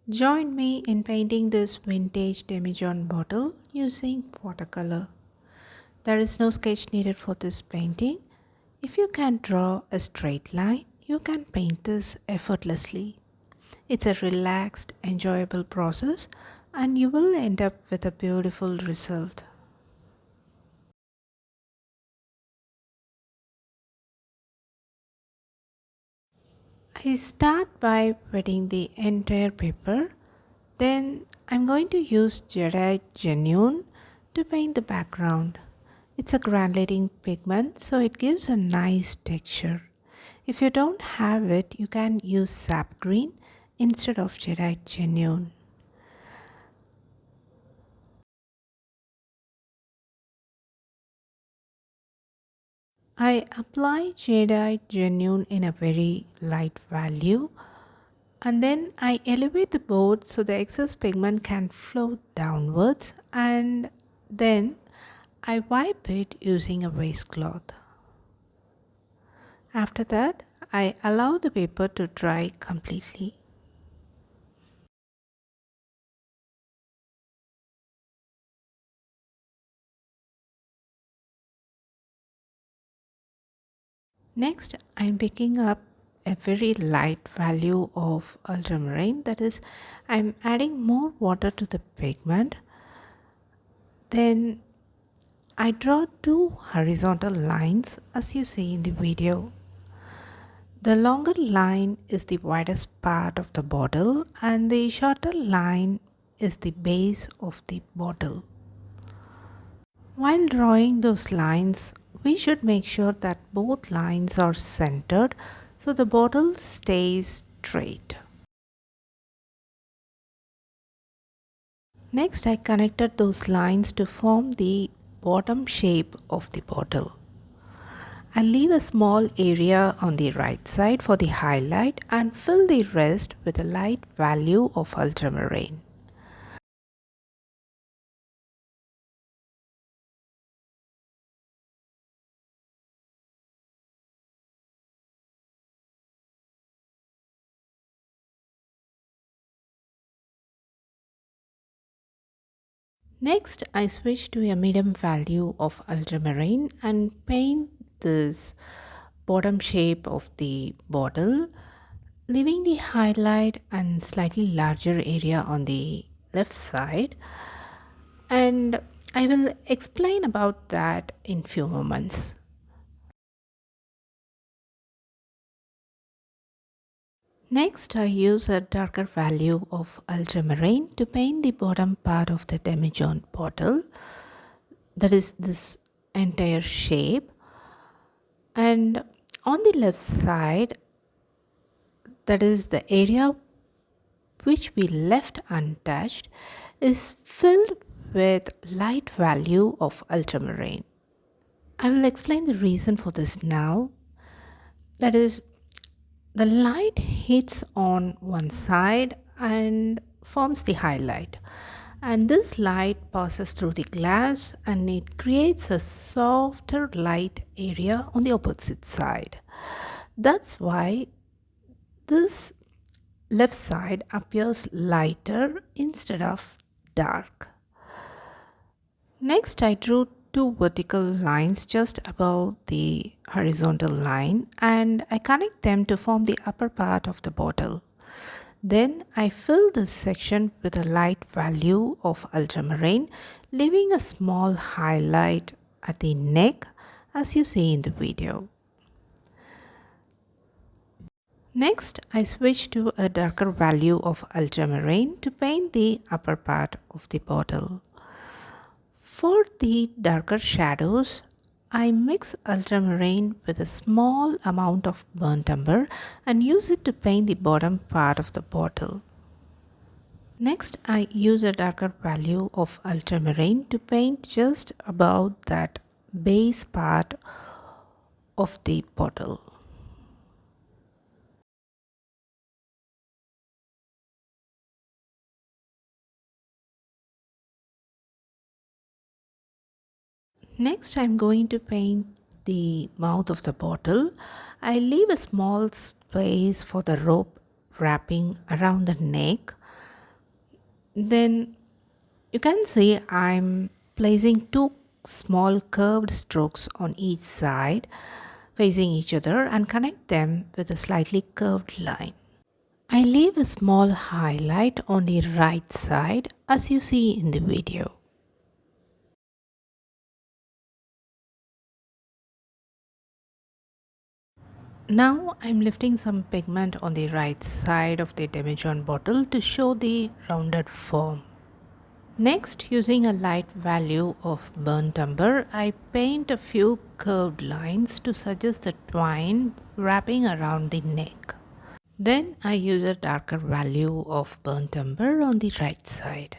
Join me in painting this vintage demijohn bottle using watercolor. There is no sketch needed for this painting. If you can draw a straight line, you can paint this effortlessly. It's a relaxed, enjoyable process and you will end up with a beautiful result. I start by wetting the entire paper. Then I'm going to use Jedi Genuine to paint the background. It's a granulating pigment, so it gives a nice texture. If you don't have it, you can use sap green instead of Jedi Genuine. I apply Jedi Genuine in a very light value and then I elevate the board so the excess pigment can flow downwards and then I wipe it using a wastecloth. After that, I allow the paper to dry completely. Next, I'm picking up a very light value of ultramarine, that is, I'm adding more water to the pigment. Then I draw two horizontal lines as you see in the video. The longer line is the widest part of the bottle and the shorter line is the base of the bottle. While drawing those lines, we should make sure that both lines are centered so the bottle stays straight. Next, I connected those lines to form the bottom shape of the bottle. I leave a small area on the right side for the highlight and fill the rest with a light value of ultramarine. Next, I switch to a medium value of ultramarine and paint this bottom shape of the bottle, leaving the highlight and slightly larger area on the left side. And I will explain about that in few moments. Next, I use a darker value of ultramarine to paint the bottom part of the demijohn bottle, that is this entire shape. And on the left side, that is the area which we left untouched, is filled with light value of ultramarine. I will explain the reason for this now. That is, the light hits on one side and forms the highlight. And this light passes through the glass and it creates a softer light area on the opposite side. That's why this left side appears lighter instead of dark. Next, I drew two vertical lines just above the horizontal line and I connect them to form the upper part of the bottle. Then I fill this section with a light value of ultramarine, leaving a small highlight at the neck as you see in the video. Next, I switch to a darker value of ultramarine to paint the upper part of the bottle. For the darker shadows, I mix ultramarine with a small amount of burnt umber and use it to paint the bottom part of the bottle. Next, I use a darker value of ultramarine to paint just above that base part of the bottle. Next, I'm going to paint the mouth of the bottle. I leave a small space for the rope wrapping around the neck Then you can see I'm placing two small curved strokes on each side facing each other and connect them with a slightly curved line. I leave a small highlight on the right side as you see in the video. Now I'm lifting some pigment on the right side of the demijohn bottle to show the rounded form. Next, using a light value of burnt umber, I paint a few curved lines to suggest the twine wrapping around the neck. Then I use a darker value of burnt umber on the right side.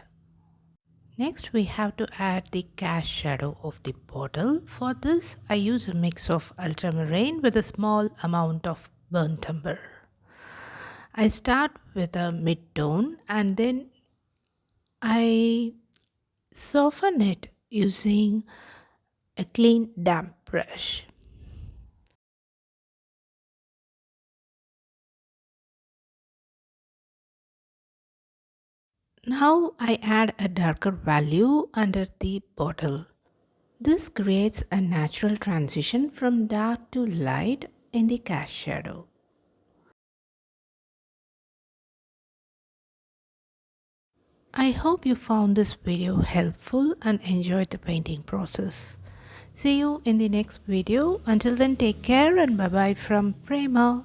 Next, we have to add the cast shadow of the bottle. For this, I use a mix of ultramarine with a small amount of burnt umber. I start with a mid-tone and then I soften it using a clean damp brush. Now I add a darker value under the bottle. This creates a natural transition from dark to light in the cast shadow. I hope you found this video helpful and enjoyed the painting process. See you in the next video. Until then, take care and bye bye from Prema.